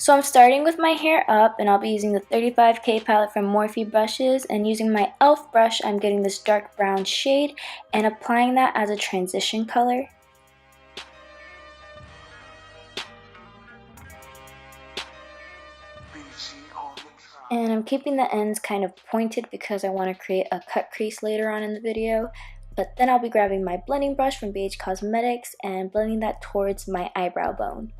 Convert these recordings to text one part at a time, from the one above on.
So I'm starting with my hair up, and I'll be using the 35K palette from Morphe brushes, and using my e.l.f. brush I'm getting this dark brown shade and applying that as a transition color. And I'm keeping the ends kind of pointed because I want to create a cut crease later on in the video. But then I'll be grabbing my blending brush from BH Cosmetics and blending that towards my eyebrow bone.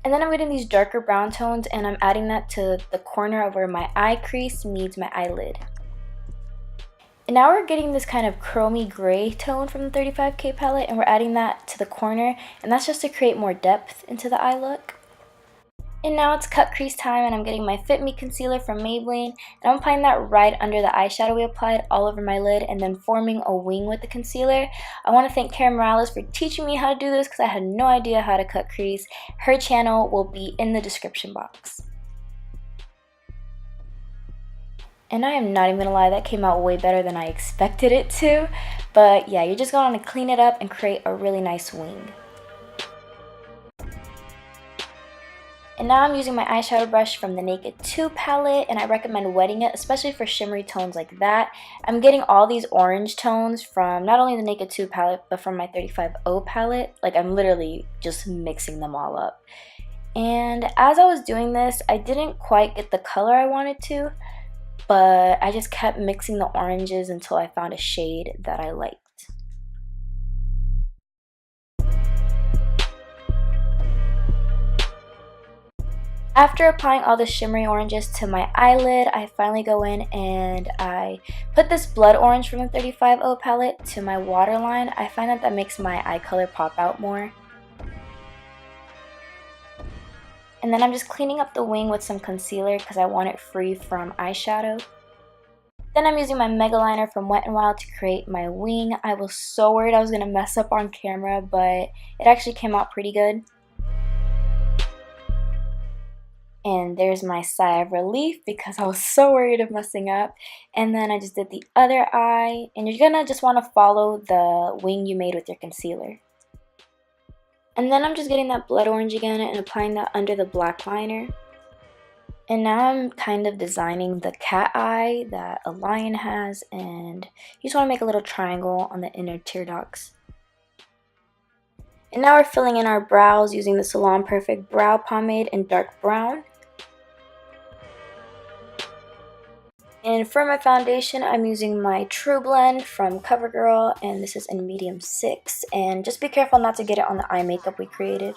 And then I'm getting these darker brown tones and I'm adding that to the corner of where my eye crease meets my eyelid. And now we're getting this kind of chromy gray tone from the 35K palette, and we're adding that to the corner, and that's just to create more depth into the eye look. And now it's cut crease time, and I'm getting my Fit Me concealer from Maybelline, and I'm applying that right under the eyeshadow we applied all over my lid, and then forming a wing with the concealer. I want to thank Karen Morales for teaching me how to do this because I had no idea how to cut crease. Her channel will be in the description box. And I am not even gonna lie, that came out way better than I expected it to. But yeah, you're just gonna clean it up and create a really nice wing. And now I'm using my eyeshadow brush from the Naked 2 palette, and I recommend wetting it, especially for shimmery tones like that. I'm getting all these orange tones from not only the Naked 2 palette, but from my 35O palette. Like, I'm literally just mixing them all up. And as I was doing this, I didn't quite get the color I wanted to, but I just kept mixing the oranges until I found a shade that I liked. After applying all the shimmery oranges to my eyelid, I finally go in and I put this blood orange from the 35O palette to my waterline. I find that makes my eye color pop out more. And then I'm just cleaning up the wing with some concealer because I want it free from eyeshadow. Then I'm using my Mega Liner from Wet n Wild to create my wing. I was so worried I was going to mess up on camera, but it actually came out pretty good. And there's my sigh of relief because I was so worried of messing up. And then I just did the other eye, and you're going to just want to follow the wing you made with your concealer. And then I'm just getting that blood orange again and applying that under the black liner. And now I'm kind of designing the cat eye that a lion has, and you just want to make a little triangle on the inner tear ducts. And now we're filling in our brows using the Salon Perfect Brow Pomade in dark brown. And for my foundation, I'm using my True Blend from CoverGirl, and this is in medium 6. And just be careful not to get it on the eye makeup we created.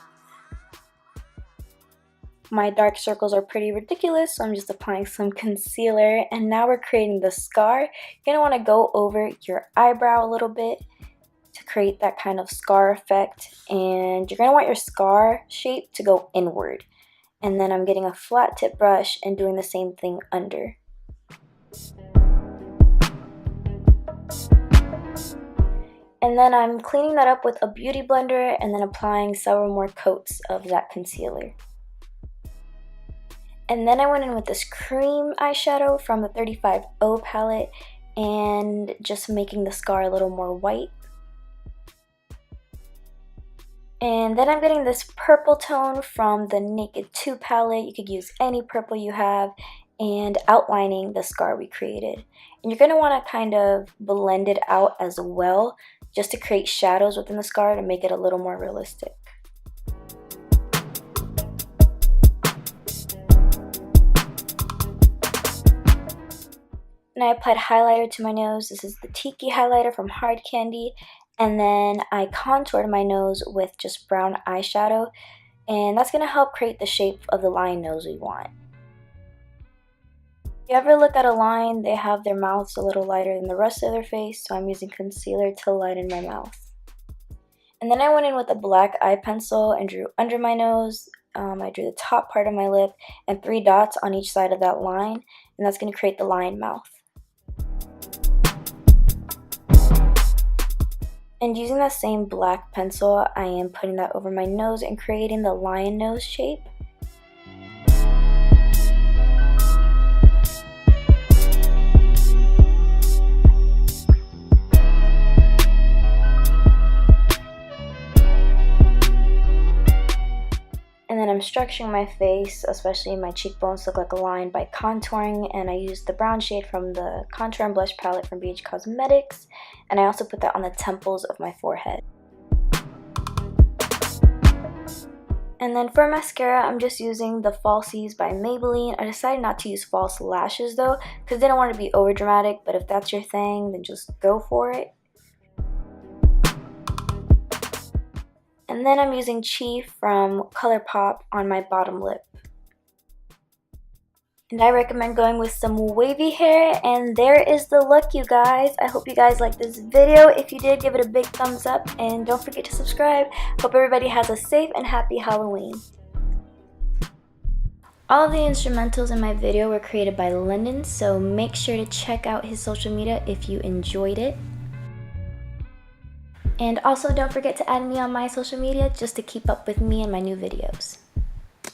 My dark circles are pretty ridiculous, so I'm just applying some concealer. And now we're creating the scar. You're going to want to go over your eyebrow a little bit to create that kind of scar effect. And you're going to want your scar shape to go inward. And then I'm getting a flat tip brush and doing the same thing under. And then I'm cleaning that up with a beauty blender and then applying several more coats of that concealer. And then I went in with this cream eyeshadow from the 35O palette and just making the scar a little more white. And then I'm getting this purple tone from the Naked 2 palette. You could use any purple you have, and outlining the scar we created. And you're going to want to kind of blend it out as well, just to create shadows within the scar to make it a little more realistic. And I applied highlighter to my nose. This is the Tiki highlighter from Hard Candy. And then I contoured my nose with just brown eyeshadow. And that's going to help create the shape of the lion nose we want. If you ever look at a lion, they have their mouths a little lighter than the rest of their face, so I'm using concealer to lighten my mouth. And then I went in with a black eye pencil and drew under my nose. I drew the top part of my lip and 3 dots on each side of that line, and that's going to create the lion mouth. And using that same black pencil, I am putting that over my nose and creating the lion nose shape. And then I'm structuring my face, especially my cheekbones look like a line, by contouring, and I used the brown shade from the contour and blush palette from BH Cosmetics, and I also put that on the temples of my forehead. And then for mascara, I'm just using the Falsies by Maybelline. I decided not to use false lashes though, because they don't want to be over dramatic, but if that's your thing, then just go for it. And then I'm using Chi from ColourPop on my bottom lip. And I recommend going with some wavy hair, and there is the look, you guys. I hope you guys liked this video. If you did, give it a big thumbs up, and don't forget to subscribe. Hope everybody has a safe and happy Halloween. All of the instrumentals in my video were created by Lyndon, so make sure to check out his social media if you enjoyed it. And also don't forget to add me on my social media just to keep up with me and my new videos.